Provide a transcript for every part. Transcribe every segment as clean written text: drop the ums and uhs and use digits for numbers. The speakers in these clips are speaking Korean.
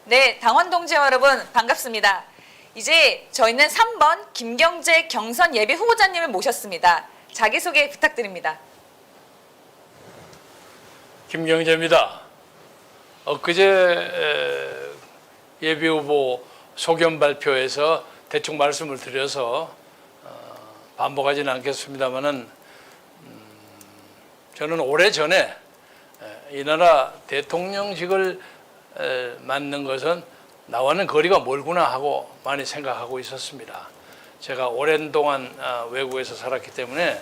네, 당원 동지 여러분 반갑습니다. 이제 저희는 3번 김경재 경선 예비 후보자님을 모셨습니다. 자기소개 부탁드립니다. 김경재입니다. 엊그제 예비후보 소견 발표에서 대충 말씀을 드려서 반복하지는 않겠습니다만은 저는 오래전에 이 나라 대통령직을 맡는 것은 나와는 거리가 멀구나 하고 많이 생각하고 있었습니다. 제가 오랜 동안 외국에서 살았기 때문에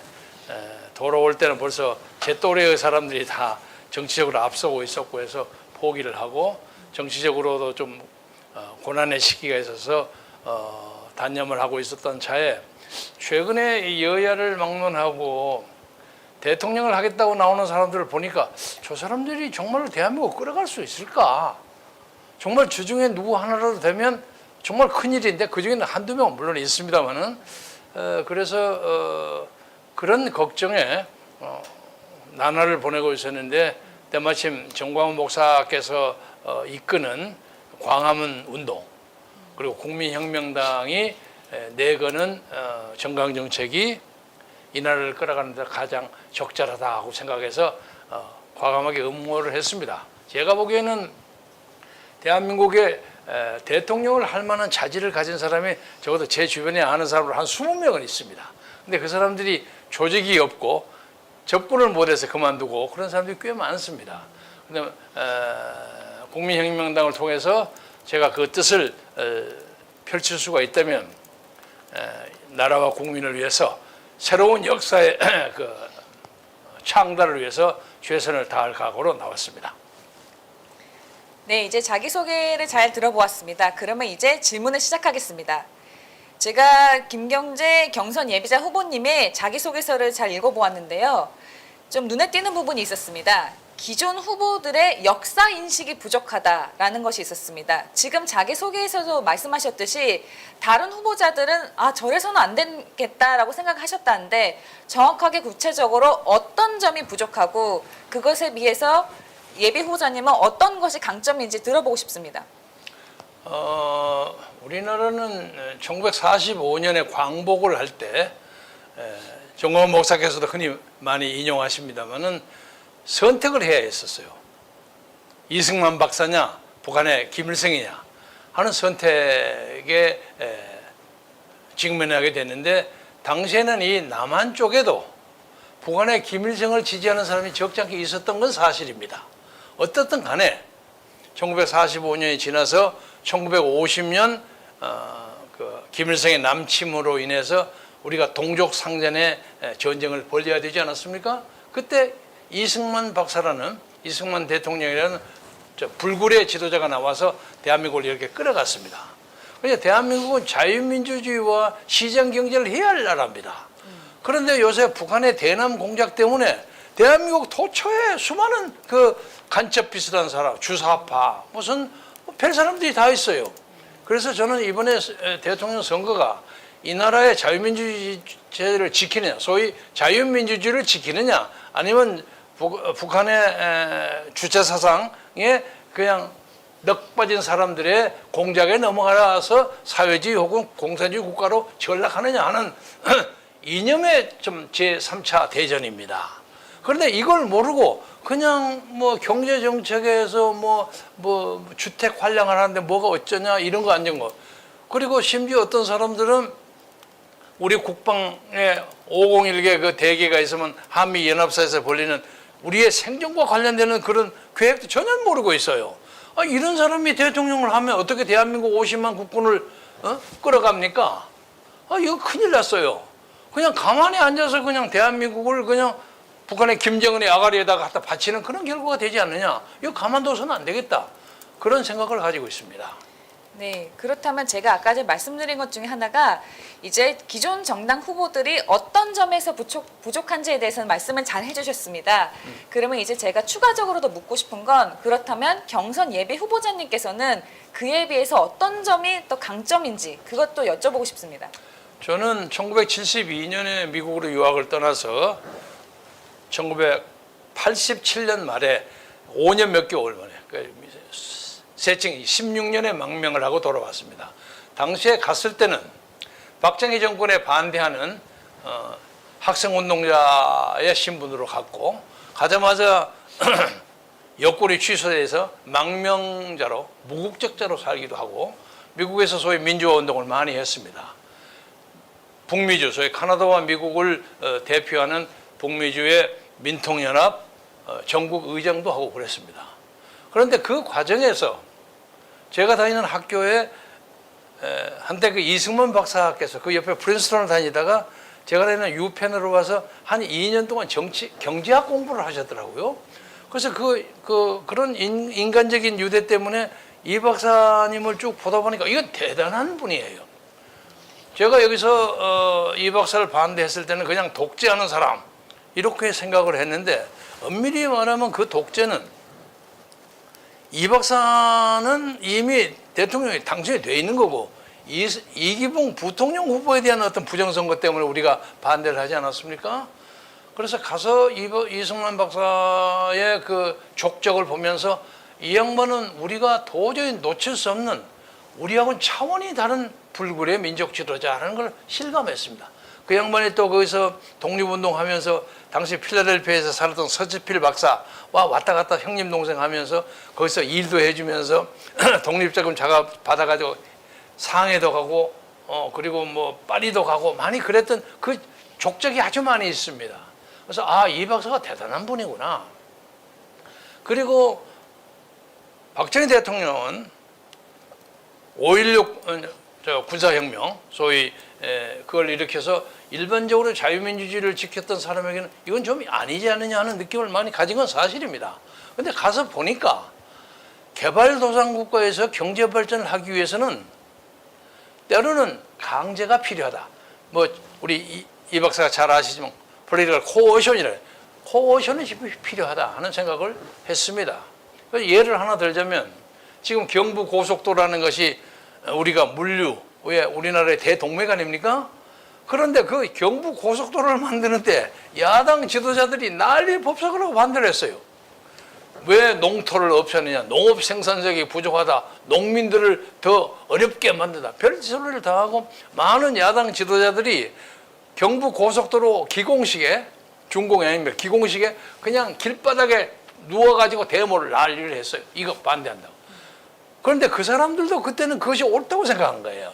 돌아올 때는 벌써 제 또래의 사람들이 다 정치적으로 앞서고 있었고 해서 포기를 하고 정치적으로도 좀 고난의 시기가 있어서 단념을 하고 있었던 차에 최근에 여야를 막론하고 대통령을 하겠다고 나오는 사람들을 보니까 저 사람들이 정말로 대한민국을 끌어갈 수 있을까? 정말 주중에 누구 하나라도 되면 정말 큰일인데 그중에는 한두 명은 물론 있습니다만은 그래서 그런 걱정에 나날을 보내고 있었는데 때마침 정광훈 목사께서 이끄는 광화문 운동 그리고 국민혁명당이 내거는 정강정책이 이 나라를 끌어가는 데 가장 적절하다고 생각해서 과감하게 응모를 했습니다. 제가 보기에는 대한민국의 대통령을 할 만한 자질을 가진 사람이 적어도 제 주변에 아는 사람으로 한 20명은 있습니다. 근데 그 사람들이 조직이 없고 접근을 못해서 그만두고 그런 사람들이 꽤 많습니다. 근데 국민혁명당을 통해서 제가 그 뜻을 펼칠 수가 있다면 나라와 국민을 위해서 새로운 역사의 그 창달을 위해서 최선을 다할 각오로 나왔습니다. 네, 이제 자기소개를 잘 들어보았습니다. 그러면 이제 질문을 시작하겠습니다. 제가 김경재 경선 예비자 후보님의 자기소개서를 잘 읽어보았는데요. 좀 눈에 띄는 부분이 있었습니다. 기존 후보들의 역사 인식이 부족하다라는 것이 있었습니다. 지금 자기소개에서도 말씀하셨듯이 다른 후보자들은 저래서는 안 되겠다라고 생각하셨다는데 정확하게 구체적으로 어떤 점이 부족하고 그것에 비해서 예비 후보자님은 어떤 것이 강점인지 들어보고 싶습니다. 우리나라는 1945년에 광복을 할 때 정광훈 목사께서도 흔히 많이 인용하십니다만은 선택을 해야 했었어요. 이승만 박사냐, 북한의 김일성이냐 하는 선택에 직면하게 됐는데 당시에는 이 남한 쪽에도 북한의 김일성을 지지하는 사람이 적지 않게 있었던 건 사실입니다. 어떻든 간에 1945년이 지나서 1950년 그 김일성의 남침으로 인해서 우리가 동족상전의 전쟁을 벌여야 되지 않았습니까? 그때 이승만 박사라는 이승만 대통령이라는 불굴의 지도자가 나와서 대한민국을 이렇게 끌어갔습니다. 그래서 대한민국은 자유민주주의와 시장경제를 해야 할 나라입니다. 그런데 요새 북한의 대남 공작 때문에 대한민국 도처에 수많은 그 간첩 비슷한 사람, 주사파, 무슨 별 사람들이 다 있어요. 그래서 저는 이번에 대통령 선거가 이 나라의 자유민주주의를 지키느냐, 소위 자유민주주의를 지키느냐, 아니면 북한의 주체사상에 그냥 넋 빠진 사람들의 공작에 넘어가서 사회주의 혹은 공산주의 국가로 전락하느냐 하는 이념의 좀 제3차 대전입니다. 그런데 이걸 모르고 그냥 뭐 경제정책에서 뭐 주택 활량을 하는데 뭐가 어쩌냐 이런 거 안 된 거. 그리고 심지어 어떤 사람들은 우리 국방에 501개 그 대계가 있으면 한미연합사에서 벌리는 우리의 생존과 관련되는 그런 계획도 전혀 모르고 있어요. 이런 사람이 대통령을 하면 어떻게 대한민국 50만 국군을 끌어갑니까? 이거 큰일 났어요. 그냥 가만히 앉아서 그냥 대한민국을 그냥 북한의 김정은의 아가리에다가 갖다 바치는 그런 결과가 되지 않느냐. 이거 가만둬서는 안 되겠다. 그런 생각을 가지고 있습니다. 네, 그렇다면 제가 아까 말씀드린 것 중에 하나가 이제 기존 정당 후보들이 어떤 점에서 부족한지에 대해서는 말씀을 잘 해주셨습니다. 그러면 이제 제가 추가적으로 더 묻고 싶은 건 그렇다면 경선 예비 후보자님께서는 그에 비해서 어떤 점이 더 강점인지 그것도 여쭤보고 싶습니다. 저는 1972년에 미국으로 유학을 떠나서 1987년 말에 5년 몇 개월 만에 세칭 16년에 망명을 하고 돌아왔습니다. 당시에 갔을 때는 박정희 정권에 반대하는 학생운동자의 신분으로 갔고 가자마자 역골이 취소돼서 망명자로 무국적자로 살기도 하고 미국에서 소위 민주화 운동을 많이 했습니다. 북미주, 소위 카나다와 미국을 대표하는 북미주의 민통연합 전국 의장도 하고 그랬습니다. 그런데 그 과정에서 제가 다니는 학교에 한때 그 이승만 박사께서 그 옆에 프린스턴을 다니다가 제가 다니는 유펜으로 와서 한 2년 동안 경제학 공부를 하셨더라고요. 그래서 그런 인간적인 유대 때문에 이 박사님을 쭉 보다 보니까 이건 대단한 분이에요. 제가 여기서 이 박사를 반대했을 때는 그냥 독재하는 사람 이렇게 생각을 했는데 엄밀히 말하면 그 독재는 이 박사는 이미 대통령이 당선이 돼 있는 거고 이기붕 부통령 후보에 대한 어떤 부정선거 때문에 우리가 반대를 하지 않았습니까? 그래서 가서 이승만 박사의 그 족적을 보면서 이 양반은 우리가 도저히 놓칠 수 없는 우리하고는 차원이 다른 불굴의 민족 지도자라는 걸 실감했습니다. 그 양반이 또 거기서 독립운동하면서 당시 필라델피아에서 살았던 서지필 박사와 왔다 갔다 형님 동생 하면서 거기서 일도 해주면서 독립자금 작업 받아가지고 상해도 가고 그리고 뭐 파리도 가고 많이 그랬던 그 족적이 아주 많이 있습니다. 그래서 이 박사가 대단한 분이구나. 그리고 박정희 대통령은 5.16 군사혁명 소위 그걸 일으켜서 일반적으로 자유민주주의를 지켰던 사람에게는 이건 좀 아니지 않느냐 하는 느낌을 많이 가진 건 사실입니다. 그런데 가서 보니까 개발도상국가에서 경제발전을 하기 위해서는 때로는 강제가 필요하다. 뭐 우리 이 박사가 잘 아시지만 폴리티컬 코어션이래. 코어션이 필요하다 하는 생각을 했습니다. 예를 하나 들자면 지금 경부 고속도로라는 것이 우리가 물류의 우리나라의 대동맥 아닙니까? 그런데 그 경부 고속도로를 만드는데 야당 지도자들이 난리 법석을 하고 반대를 했어요. 왜 농토를 없애느냐? 농업 생산력이 부족하다. 농민들을 더 어렵게 만든다. 별소리를 다 하고 많은 야당 지도자들이 경부 고속도로 기공식에 준공이 아닙니다. 기공식에 그냥 길바닥에 누워가지고 데모를 난리를 했어요. 이거 반대한다고. 그런데 그 사람들도 그때는 그것이 옳다고 생각한 거예요.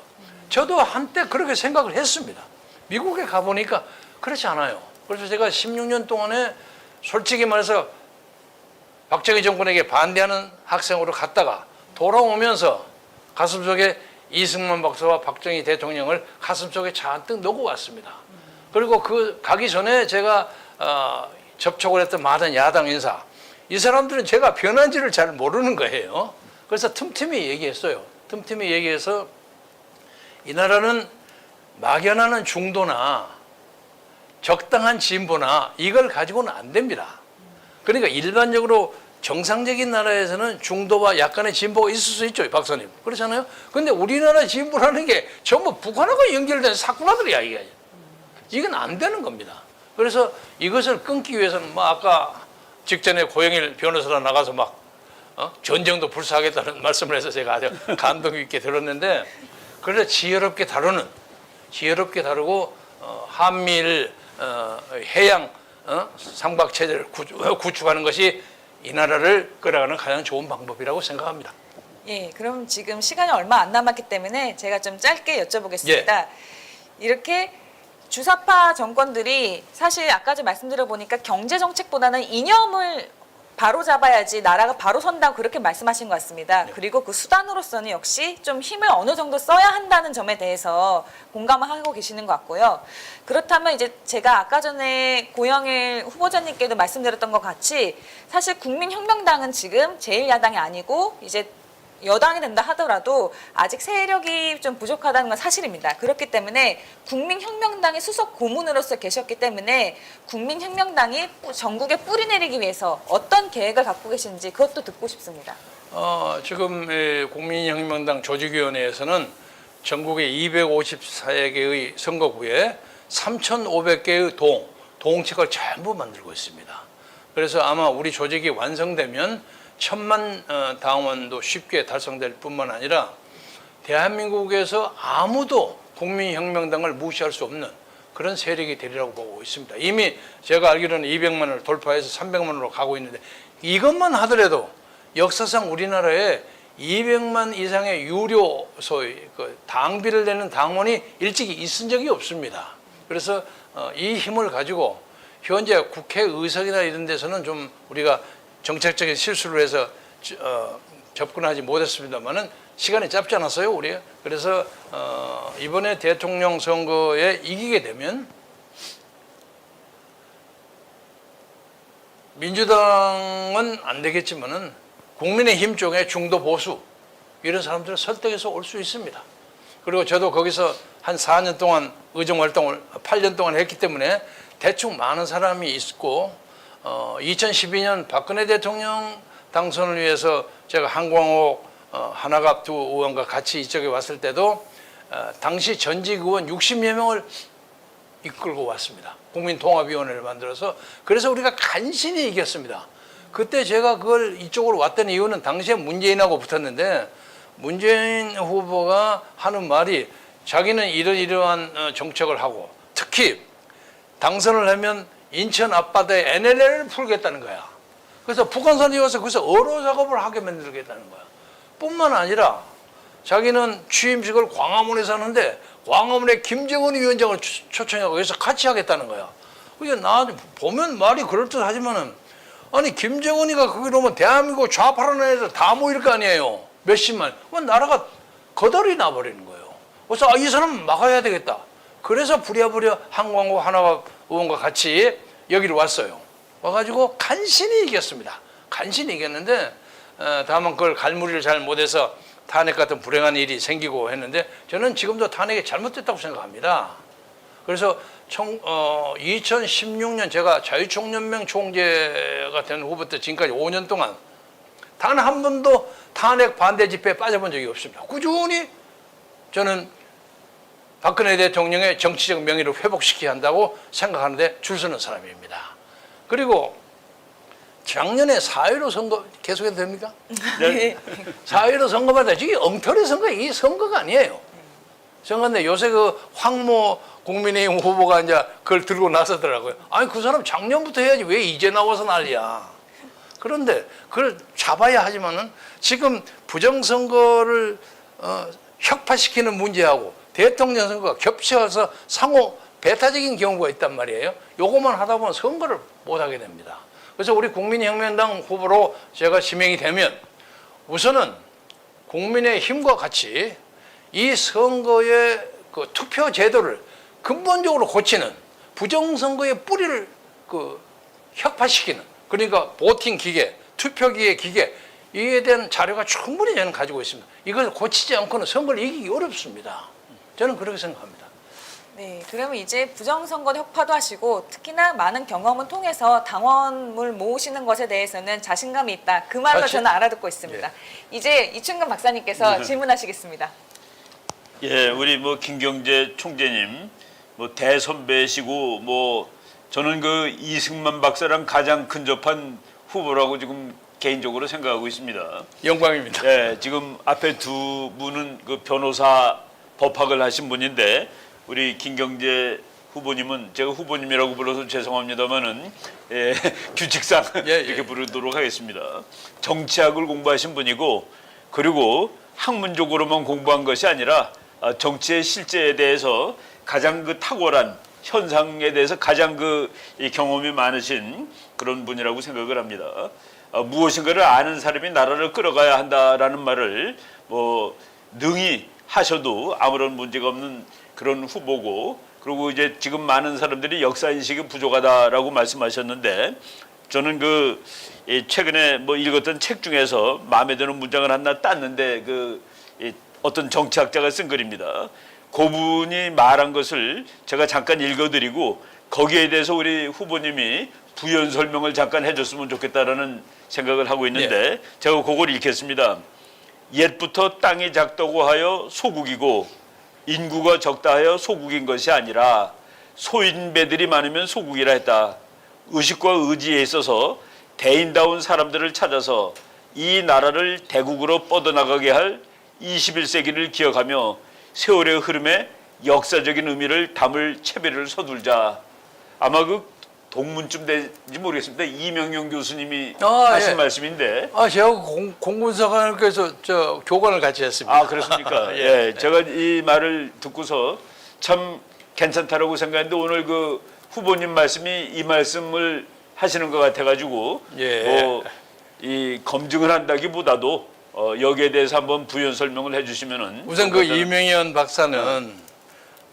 저도 한때 그렇게 생각을 했습니다. 미국에 가보니까 그렇지 않아요. 그래서 제가 16년 동안에 솔직히 말해서 박정희 정권에게 반대하는 학생으로 갔다가 돌아오면서 가슴속에 이승만 박사와 박정희 대통령을 가슴속에 잔뜩 넣고 왔습니다. 그리고 가기 전에 제가 접촉을 했던 많은 야당 인사, 이 사람들은 제가 변한지를 잘 모르는 거예요. 그래서 틈틈이 얘기했어요. 틈틈이 얘기해서 이 나라는 막연하는 중도나 적당한 진보나 이걸 가지고는 안 됩니다. 그러니까 일반적으로 정상적인 나라에서는 중도와 약간의 진보가 있을 수 있죠, 박사님. 그렇잖아요? 근데 우리나라 진보라는 게 전부 북한하고 연결된 사쿠라들이야, 이게. 이건 안 되는 겁니다. 그래서 이것을 끊기 위해서는 아까 직전에 고영일 변호사가 나가서 전쟁도 불사하겠다는 말씀을 해서 제가 아주 감동 있게 들었는데, 그래서 지혜롭게 다루고 한미일 해양 상박 체제를 구축하는 것이 이 나라를 끌어가는 가장 좋은 방법이라고 생각합니다. 예, 그럼 지금 시간이 얼마 안 남았기 때문에 제가 좀 짧게 여쭤보겠습니다. 예. 이렇게 주사파 정권들이 사실 아까 좀 말씀드려 보니까 경제 정책보다는 이념을 바로 잡아야지 나라가 바로 선다고 그렇게 말씀하신 것 같습니다. 네. 그리고 그 수단으로서는 역시 좀 힘을 어느 정도 써야 한다는 점에 대해서 공감을 하고 계시는 것 같고요. 그렇다면 이제 제가 아까 전에 고영일 후보자님께도 말씀드렸던 것 같이 사실 국민혁명당은 지금 제1야당이 아니고 이제 여당이 된다 하더라도 아직 세력이 좀 부족하다는 건 사실입니다. 그렇기 때문에 국민혁명당의 수석 고문으로서 계셨기 때문에 국민혁명당이 전국에 뿌리 내리기 위해서 어떤 계획을 갖고 계신지 그것도 듣고 싶습니다. 지금 국민혁명당 조직위원회에서는 전국의 254개의 선거구에 3,500개의 동책을 전부 만들고 있습니다. 그래서 아마 우리 조직이 완성되면 천만 당원도 쉽게 달성될 뿐만 아니라 대한민국에서 아무도 국민혁명당을 무시할 수 없는 그런 세력이 되리라고 보고 있습니다. 이미 제가 알기로는 200만을 돌파해서 300만으로 가고 있는데 이것만 하더라도 역사상 우리나라에 200만 이상의 유료 소위 그 당비를 내는 당원이 일찍이 있은 적이 없습니다. 그래서 이 힘을 가지고 현재 국회의석이나 이런 데서는 좀 우리가 정책적인 실수를 해서 접근하지 못했습니다만은 시간이 짧지 않았어요, 우리. 그래서 이번에 대통령 선거에 이기게 되면 민주당은 안 되겠지만은 국민의힘 쪽에 중도 보수 이런 사람들을 설득해서 올 수 있습니다. 그리고 저도 거기서 한 4년 동안 의정 활동을 8년 동안 했기 때문에 대충 많은 사람이 있고 2012년 박근혜 대통령 당선을 위해서 제가 한광옥 하나갑 두 의원과 같이 이쪽에 왔을 때도 당시 전직 의원 60여 명을 이끌고 왔습니다. 국민통합위원회를 만들어서 그래서 우리가 간신히 이겼습니다. 그때 제가 그걸 이쪽으로 왔던 이유는 당시에 문재인하고 붙었는데 문재인 후보가 하는 말이 자기는 이러이러한 정책을 하고 특히 당선을 하면 인천 앞바다에 NLL을 풀겠다는 거야. 그래서 북한산에 와서 거기서 어로 작업을 하게 만들겠다는 거야. 뿐만 아니라 자기는 취임식을 광화문에서 하는데 광화문에 김정은 위원장을 초청하고 그래서 같이 하겠다는 거야. 그게 나 보면 말이 그럴듯하지만은 아니 김정은이가 거기로 오면 대한민국 좌파라는 애들 다 모일 거 아니에요. 몇십만. 그건 나라가 거덜이 나버리는 거예요. 그래서 이 사람 막아야 되겠다. 그래서 부랴부랴 한광호 하나갑 의원과 같이 여기로 왔어요. 와가지고 간신히 이겼습니다. 간신히 이겼는데 다만 그걸 갈무리를 잘 못해서 탄핵 같은 불행한 일이 생기고 했는데 저는 지금도 탄핵이 잘못됐다고 생각합니다. 그래서 2016년 제가 자유총연맹 총재가 된 후부터 지금까지 5년 동안 단 한 번도 탄핵 반대 집회에 빠져본 적이 없습니다. 꾸준히 저는 박근혜 대통령의 정치적 명예를 회복시켜야 한다고 생각하는데 줄서는 사람입니다. 그리고 작년에 4.15 선거 계속해도 됩니까? 네. 4.15 선거마다 이게 엉터리 선거, 이게 선거가 아니에요. 선거인데 요새 그 황모 국민의힘 후보가 이제 그걸 들고 나서더라고요. 아니 그 사람 작년부터 해야지 왜 이제 나와서 난리야. 그런데 그걸 잡아야 하지만은 지금 부정선거를 혁파시키는 문제하고 대통령 선거가 겹쳐서 상호 배타적인 경우가 있단 말이에요. 요것만 하다 보면 선거를 못하게 됩니다. 그래서 우리 국민혁명당 후보로 제가 지명이 되면 우선은 국민의힘과 같이 이 선거의 그 투표 제도를 근본적으로 고치는 부정선거의 뿌리를 혁파시키는 그러니까 보팅 기계, 투표 기계 이에 대한 자료가 충분히 저는 가지고 있습니다. 이걸 고치지 않고는 선거를 이기기 어렵습니다. 저는 그렇게 생각합니다. 네, 그러면 이제 부정선거 혁파도 하시고 특히나 많은 경험을 통해서 당원을 모으시는 것에 대해서는 자신감이 있다. 그 말로 저는 알아듣고 있습니다. 예. 이제 이춘근 박사님께서 질문하시겠습니다. 예, 우리 김경재 총재님 대선배시고 저는 그 이승만 박사랑 가장 근접한 후보라고 지금 개인적으로 생각하고 있습니다. 영광입니다. 예, 지금 앞에 두 분은 그 변호사 법학을 하신 분인데 우리 김경재 후보님은 제가 후보님이라고 불러서 죄송합니다만은 규칙상 이렇게 부르도록 하겠습니다. 정치학을 공부하신 분이고 그리고 학문적으로만 공부한 것이 아니라 정치의 실제에 대해서 가장 탁월한 현상에 대해서 가장 이 경험이 많으신 그런 분이라고 생각을 합니다. 무엇인가를 아는 사람이 나라를 끌어가야 한다라는 말을 능히 하셔도 아무런 문제가 없는 그런 후보고 그리고 이제 지금 많은 사람들이 역사인식이 부족하다라고 말씀하셨는데 저는 최근에 읽었던 책 중에서 마음에 드는 문장을 하나 땄는데 어떤 정치학자가 쓴 글입니다. 그분이 말한 것을 제가 잠깐 읽어드리고 거기에 대해서 우리 후보님이 부연 설명을 잠깐 해줬으면 좋겠다라는 생각을 하고 있는데 제가 그걸 읽겠습니다. 옛부터 땅이 작다고 하여 소국이고 인구가 적다 하여 소국인 것이 아니라 소인배들이 많으면 소국이라 했다. 의식과 의지에 있어서 대인다운 사람들을 찾아서 이 나라를 대국으로 뻗어나가게 할 21세기를 기억하며 세월의 흐름에 역사적인 의미를 담을 채비를 서둘자. 아마 그 동문쯤 될지 모르겠습니다. 이명용 교수님이 하신 예. 말씀인데. 제가 공군사관학교에서 저 교관을 같이 했습니다. 아, 그렇습니까? 예. 제가 이 말을 듣고서 참 괜찮다라고 생각했는데 오늘 그 후보님 말씀이 이 말씀을 하시는 것 같아가지고 예. 이 검증을 한다기보다도 여기에 대해서 한번 부연 설명을 해주시면은 우선 그 이명현 박사는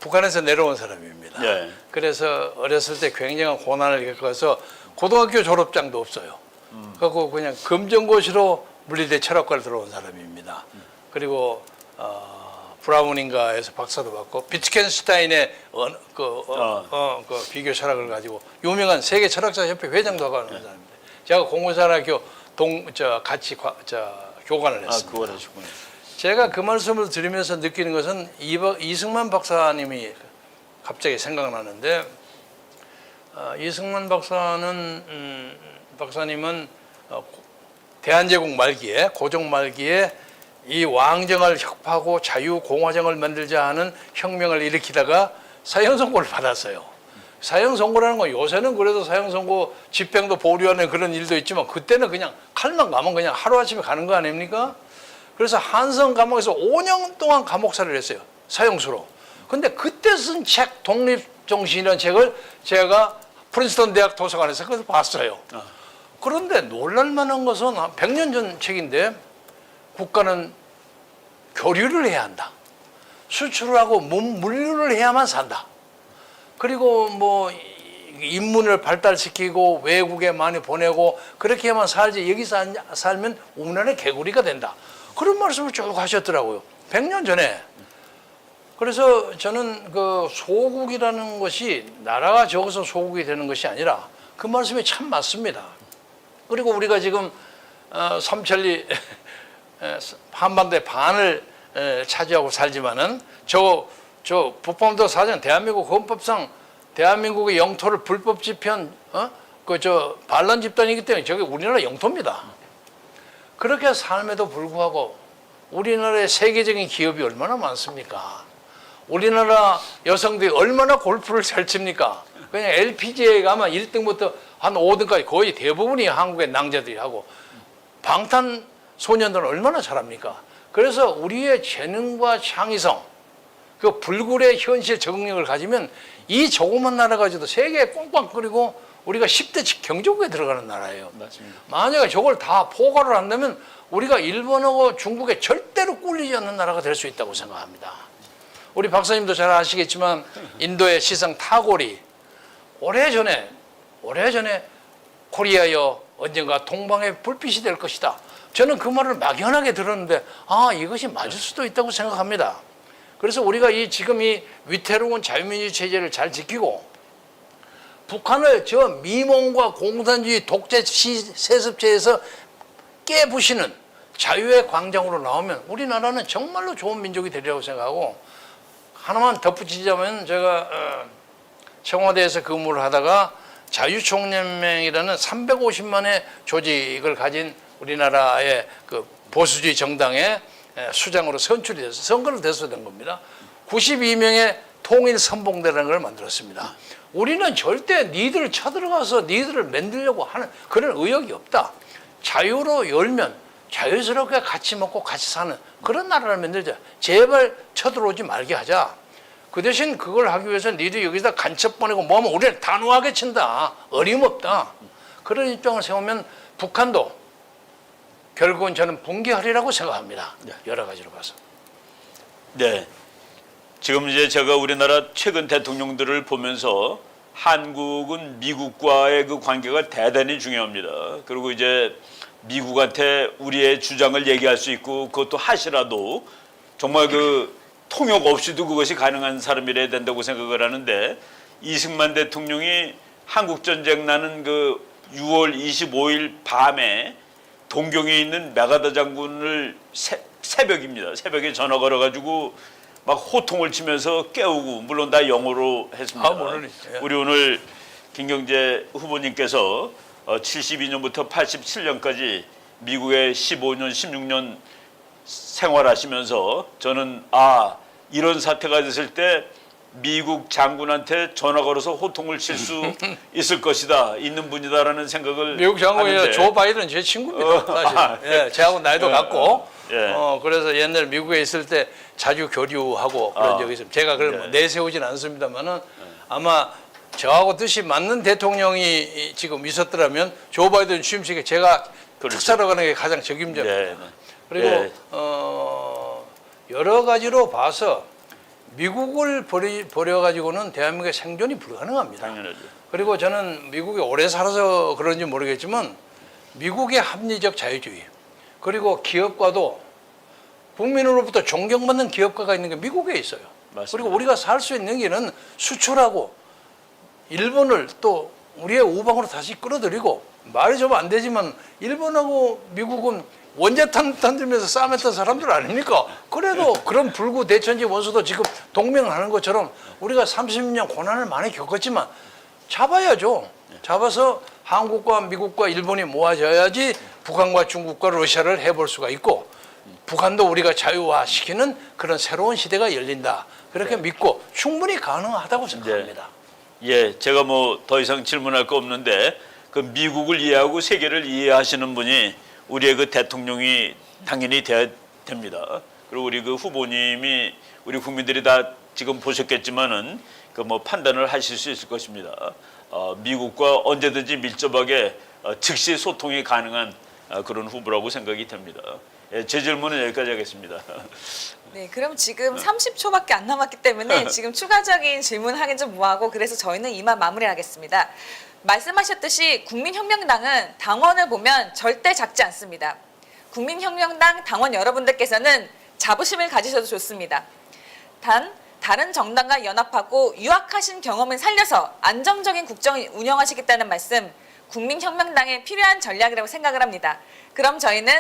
북한에서 내려온 사람입니다. 예. 그래서 어렸을 때 굉장한 고난을 겪어서 고등학교 졸업장도 없어요. 그래서 그냥 검정고시로 물리대 철학과를 들어온 사람입니다. 그리고 브라운인가에서 박사도 받고 비트겐슈타인의 그 비교 철학을 가지고 유명한 세계 철학자 협회 회장도 하고 하는 사람입니다. 제가 공군사관학교 같이 교관을 했습니다. 아, 그걸 하셨군요. 제가 그 말씀을 드리면서 느끼는 것은 이승만 박사님이 갑자기 생각나는데 이승만 박사님은 대한제국 말기에 고종 말기에 이 왕정을 혁파하고 자유공화정을 만들자 하는 혁명을 일으키다가 사형선고를 받았어요. 사형선고라는 건 요새는 그래도 사형선고 집행도 보류하는 그런 일도 있지만 그때는 그냥 칼만 가면 그냥 하루아침에 가는 거 아닙니까? 그래서 한성 감옥에서 5년 동안 감옥살이를 했어요. 사형수로. 근데 그때 쓴 책 독립정신이라는 책을 제가 프린스턴 대학 도서관에서 그걸 봤어요. 그런데 놀랄만한 것은 한 100년 전 책인데 국가는 교류를 해야 한다. 수출을 하고 물류를 해야만 산다. 그리고 뭐 인문을 발달시키고 외국에 많이 보내고 그렇게 해야만 살지 여기서 살면 우리나라의 개구리가 된다. 그런 말씀을 쭉 하셨더라고요. 100년 전에. 그래서 저는 그 소국이라는 것이 나라가 적어서 소국이 되는 것이 아니라 그 말씀이 참 맞습니다. 그리고 우리가 지금 삼천리 한반도의 반을 차지하고 살지만은 저 북방도 사전 대한민국 헌법상 대한민국의 영토를 불법 집현 반란 집단이기 때문에 저게 우리나라 영토입니다. 그렇게 삶에도 불구하고 우리나라의 세계적인 기업이 얼마나 많습니까? 우리나라 여성들이 얼마나 골프를 잘 칩니까? 그냥 LPGA에 가면 1등부터 한 5등까지 거의 대부분이 한국의 낭자들이 하고 방탄소년단은 얼마나 잘합니까? 그래서 우리의 재능과 창의성, 그 불굴의 현실 적응력을 가지면 이 조그만 나라 가지고도 세계에 꽝꽝거리고 우리가 10대 경제국에 들어가는 나라예요. 맞습니다. 만약에 저걸 다 포괄을 한다면 우리가 일본하고 중국에 절대로 꿀리지 않는 나라가 될 수 있다고 생각합니다. 우리 박사님도 잘 아시겠지만 인도의 시상 타골이 오래전에 코리아여 언젠가 동방의 불빛이 될 것이다. 저는 그 말을 막연하게 들었는데 이것이 맞을 수도 있다고 생각합니다. 그래서 우리가 지금 이 위태로운 자유민주 체제를 잘 지키고 북한을 저 미몽과 공산주의 독재 세습체에서 깨부시는 자유의 광장으로 나오면 우리나라는 정말로 좋은 민족이 되리라고 생각하고 하나만 덧붙이자면 제가 청와대에서 근무를 하다가 자유총연맹이라는 350만의 조직을 가진 우리나라의 그 보수주의 정당의 수장으로 선출이 돼서 선거를 돼서 된 겁니다. 92명의 통일선봉대라는 걸 만들었습니다. 우리는 절대 니들을 쳐들어가서 니들을 만들려고 하는 그런 의욕이 없다. 자유로 열면 자유스럽게 같이 먹고 같이 사는 그런 나라를 만들자. 제발 쳐들어오지 말게 하자. 그 대신 그걸 하기 위해서 니들 여기다 간첩 보내고 뭐하면 우리를 단호하게 친다. 어림없다. 그런 입장을 세우면 북한도 결국은 저는 붕괴하리라고 생각합니다. 여러 가지로 봐서. 네. 지금 이제 제가 우리나라 최근 대통령들을 보면서 한국은 미국과의 그 관계가 대단히 중요합니다. 그리고 이제 미국한테 우리의 주장을 얘기할 수 있고 그것도 하시라도 정말 그 통역 없이도 그것이 가능한 사람이라야 된다고 생각을 하는데 이승만 대통령이 한국전쟁 나는 그 6월 25일 밤에 동경에 있는 메가더 장군을 새벽입니다. 새벽에 전화 걸어가지고 막 호통을 치면서 깨우고 물론 다 영어로 했습니다. 물론이죠. 우리 오늘 김경재 후보님께서 72년부터 87년까지 미국에 15년, 16년 생활하시면서 저는 이런 사태가 됐을 때 미국 장군한테 전화 걸어서 호통을 칠 수 있을 것이다, 있는 분이다라는 생각을 미국 장관이 하는데 조 바이든 제 친구입니다. 사실. 예, 저하고 나이도 같고. 예. 그래서 옛날 미국에 있을 때 자주 교류하고 그런 적이 있습니다. 제가 그걸 뭐 내세우진 않습니다만은 아마 저하고 뜻이 맞는 대통령이 지금 있었더라면 조 바이든 취임식에 제가 그렇죠. 특사로 가는 게 가장 적임자입니다. 네. 그리고 예. 여러 가지로 봐서 미국을 버려가지고는 대한민국의 생존이 불가능합니다. 당연하죠. 그리고 저는 미국에 오래 살아서 그런지 모르겠지만 미국의 합리적 자유주의 그리고 기업가도 국민으로부터 존경받는 기업가가 있는 게 미국에 있어요. 맞습니다. 그리고 우리가 살 수 있는 길은 수출하고 일본을 또 우리의 우방으로 다시 끌어들이고 말이 좀 안 되지만 일본하고 미국은 원자탄 던지면서 싸움했던 사람들 아닙니까? 그래도 그런 불구 대천지 원수도 지금 동맹하는 것처럼 우리가 30년 고난을 많이 겪었지만 잡아야죠. 잡아서 한국과 미국과 일본이 모아져야지 북한과 중국과 러시아를 해볼 수가 있고 북한도 우리가 자유화시키는 그런 새로운 시대가 열린다. 그렇게 믿고 충분히 가능하다고 생각합니다. 예, 제가 뭐 더 이상 질문할 거 없는데 그 미국을 이해하고 세계를 이해하시는 분이 우리의 그 대통령이 당연히 돼야 됩니다. 그리고 우리 그 후보님이 우리 국민들이 다 지금 보셨겠지만은 그 뭐 판단을 하실 수 있을 것입니다. 미국과 언제든지 밀접하게 즉시 소통이 가능한 그런 후보라고 생각이 됩니다. 예, 제 질문은 여기까지 하겠습니다. 네, 그럼 지금 30초밖에 안 남았기 때문에 지금 추가적인 질문하긴 좀 뭐하고 그래서 저희는 이만 마무리하겠습니다. 말씀하셨듯이 국민혁명당은 당원을 보면 절대 작지 않습니다. 국민혁명당 당원 여러분들께서는 자부심을 가지셔도 좋습니다. 단 다른 정당과 연합하고 유학하신 경험을 살려서 안정적인 국정을 운영하시겠다는 말씀 국민혁명당에 필요한 전략이라고 생각을 합니다. 그럼 저희는